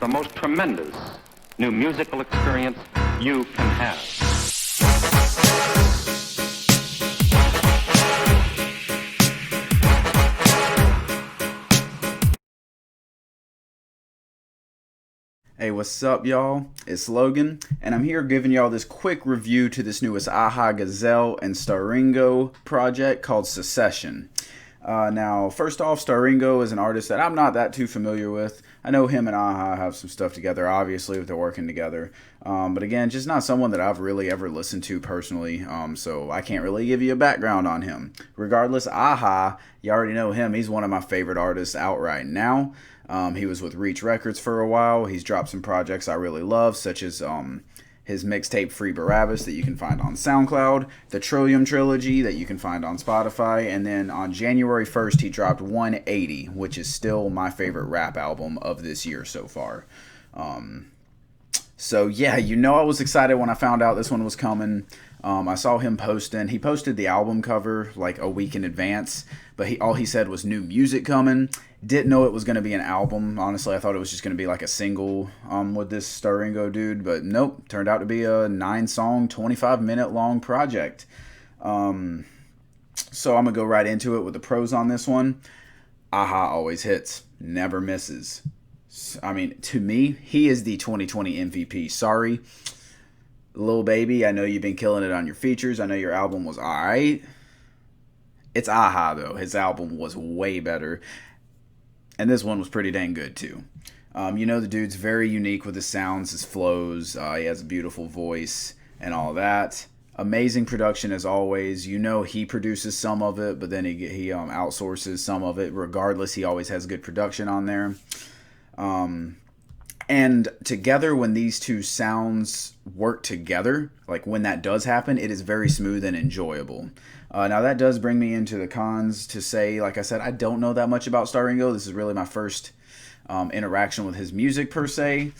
the most tremendous new musical experience you can have. Hey, what's up, y'all? It's Logan, and I'm here giving y'all this quick review to this newest Gazelle Starringo project called Secession. Now, first off, Starringo is an artist that I'm not that too familiar with. I know him and have some stuff together, obviously, if they're working together. But again, just not someone that I've really ever listened to personally, so I can't really give you a background on him. Regardless, you already know him. He's one of my favorite artists out right now. He was with Reach Records for a while. He's dropped some projects I really love, such as his mixtape Free Barabbas that you can find on SoundCloud, the Trillium Trilogy that you can find on Spotify, and then on January 1st he dropped 180, which is still my favorite rap album of this year so far. So yeah, I was excited when I found out this one was coming. I saw him posting. He posted the album cover like a week in advance, but all he said was new music coming. Didn't know it was going to be an album. Honestly, I thought it was just going to be like a single with this Starringo dude, but nope. Turned out to be a 9-song, 25-minute long project. So I'm going to go right into it with the pros on this one. Always hits. Never misses. I mean, to me, he is the 2020 MVP. Sorry, Lil Baby, I know you've been killing it on your features. I know your album was alright. It's though. His album was way better. And this one was pretty dang good, too. The dude's very unique with his sounds, his flows. He has a beautiful voice and all that. Amazing production as always. He produces some of it, but then he outsources some of it. Regardless, he always has good production on there. And together, when these two sounds work together, like when that does happen, it is very smooth and enjoyable. Now that does bring me into the cons to say, like I said, I don't know that much about Starringo. This is really my first interaction with his music per se.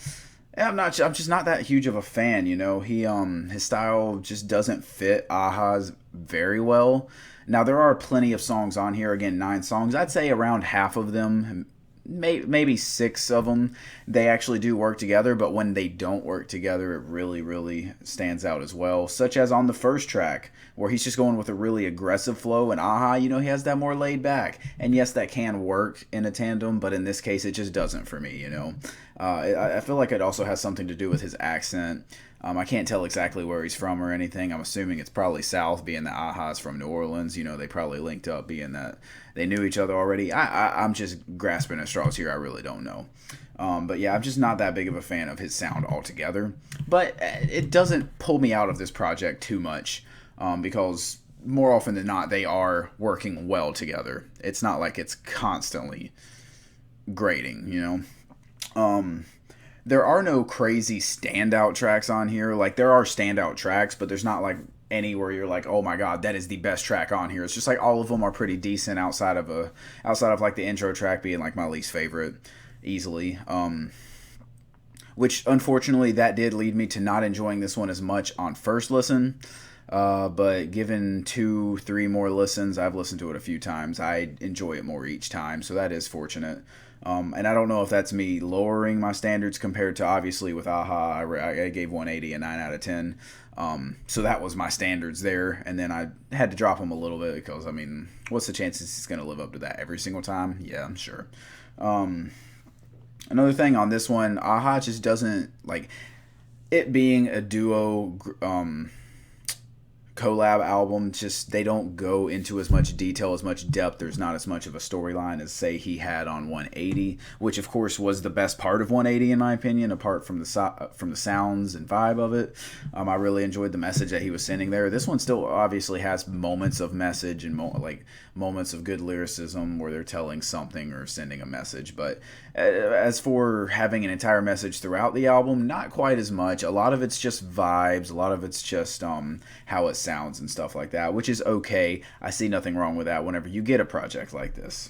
I'm just not that huge of a fan. His style just doesn't fit Aha's very well. Now there are plenty of songs on here. Again, 9 songs. I'd say around half of them, maybe 6 of them, they actually do work together, but when they don't work together, it really, really stands out as well, such as on the first track, where he's just going with a really aggressive flow, and he has that more laid back, and yes, that can work in a tandem, but in this case, it just doesn't for me, I feel like it also has something to do with his accent. I can't tell exactly where he's from or anything. I'm assuming it's probably South, being that Aha's from New Orleans. They probably linked up, being that they knew each other already. I'm just grasping at straws here. I really don't know. But yeah, I'm just not that big of a fan of his sound altogether. But it doesn't pull me out of this project too much, because more often than not, they are working well together. It's not like it's constantly grating, There are no crazy standout tracks on here. Like, there are standout tracks, but there's not like any where you're like, oh my god, that is the best track on here. It's just like all of them are pretty decent outside of like the intro track being like my least favorite easily. Which unfortunately that did lead me to not enjoying this one as much on first listen. But given 2-3 more listens, I've listened to it a few times. I enjoy it more each time, so that is fortunate. And I don't know if that's me lowering my standards compared to, obviously, with I gave 180 a 9 out of 10. So that was my standards there. And then I had to drop him a little bit because, what's the chances he's going to live up to that every single time? Yeah, I'm sure. Another thing on this one, just doesn't, like, it being a duo collab album, just they don't go into as much detail, as much depth. There's not as much of a storyline as, say, he had on 180, which of course was the best part of 180 in my opinion, apart from the sounds and vibe of it. I really enjoyed the message that he was sending there. This one still obviously has moments of message and moments of good lyricism where they're telling something or sending a message, but as for having an entire message throughout the album, not quite as much. A lot of it's just vibes, a lot of it's just how it sounds and stuff like that, which is okay. I see nothing wrong with that whenever you get a project like this.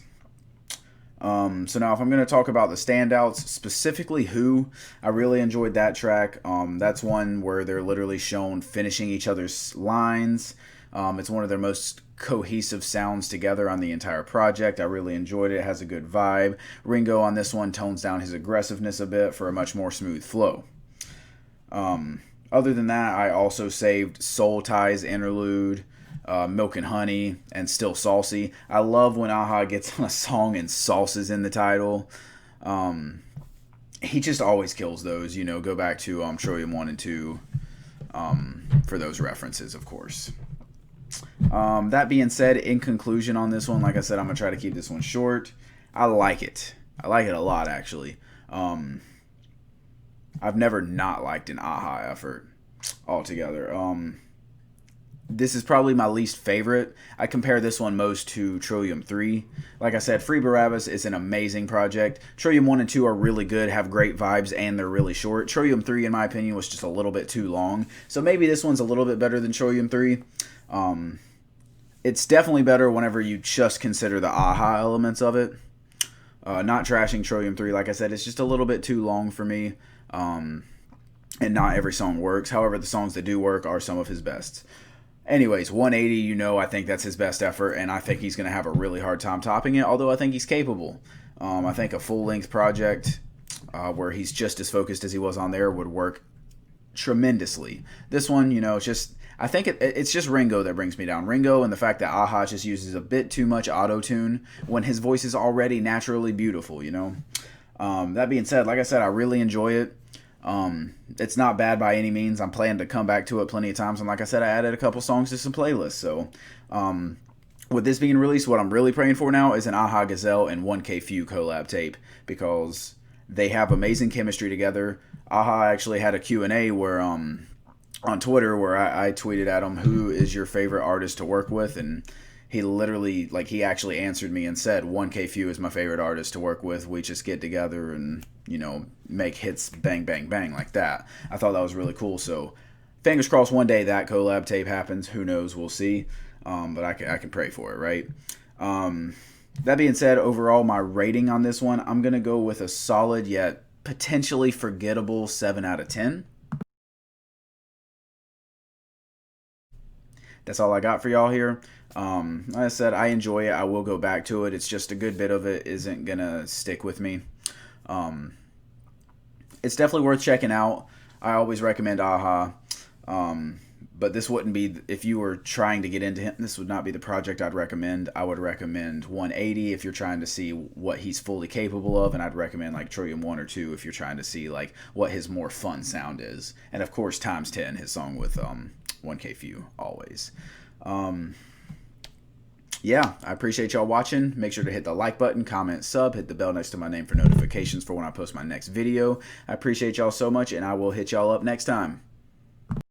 So now if I'm going to talk about the standouts, specifically Who, I really enjoyed that track. That's one where they're literally shown finishing each other's lines. It's one of their most cohesive sounds together on the entire project. I really enjoyed it. It has a good vibe. Ringo on this one tones down his aggressiveness a bit for a much more smooth flow. Other than that, I also saved Soul Ties interlude, Milk and Honey, and Still Saucy. I love when Aha gets on a song and Sauce is in the title. He just always kills those. Go back to Trillium 1 and 2 for those references, of course. That being said, in conclusion on this one, like I said, I'm going to try to keep this one short. I like it. I like it a lot, actually. I've never not liked an Aha effort altogether. This is probably my least favorite. I compare this one most to Trillium 3. Like I said, Free Barabbas is an amazing project. Trillium 1 and 2 are really good, have great vibes, and they're really short. Trillium 3, in my opinion, was just a little bit too long. So maybe this one's a little bit better than Trillium 3. It's definitely better whenever you just consider the Aha elements of it. Not trashing Trillium 3, like I said, it's just a little bit too long for me. And not every song works. However, the songs that do work are some of his best. Anyways, 180, I think that's his best effort, and I think he's going to have a really hard time topping it, although I think he's capable. I think a full-length project where he's just as focused as he was on there would work tremendously. This one, it's just... I think it's just Ringo that brings me down. Ringo and the fact that Aha just uses a bit too much auto-tune when his voice is already naturally beautiful, That being said, like I said, I really enjoy it. It's not bad by any means. I'm planning to come back to it plenty of times. And like I said, I added a couple songs to some playlists. So with this being released, what I'm really praying for now is an Aha Gazelle and 1K Few collab tape, because they have amazing chemistry together. Aha actually had a Q&A where on Twitter where I tweeted at him, who is your favorite artist to work with? And he literally, he actually answered me and said, 1K Few is my favorite artist to work with. We just get together and, make hits bang, bang, bang like that. I thought that was really cool. So fingers crossed one day that collab tape happens. Who knows? We'll see. But I can pray for it, right? That being said, overall, my rating on this one, I'm going to go with a solid yet potentially forgettable 7 out of 10. That's all I got for y'all here. Like I said, I enjoy it. I will go back to it. It's just a good bit of it isn't going to stick with me. It's definitely worth checking out. I always recommend Aha. But this wouldn't be, if you were trying to get into him, this would not be the project I'd recommend. I would recommend 180 if you're trying to see what he's fully capable of, and I'd recommend Trillium 1 or 2 if you're trying to see what his more fun sound is. And of course, Times 10, his song with 1K Few, always. Yeah, I appreciate y'all watching. Make sure to hit the like button, comment, sub, hit the bell next to my name for notifications for when I post my next video. I appreciate y'all so much, and I will hit y'all up next time.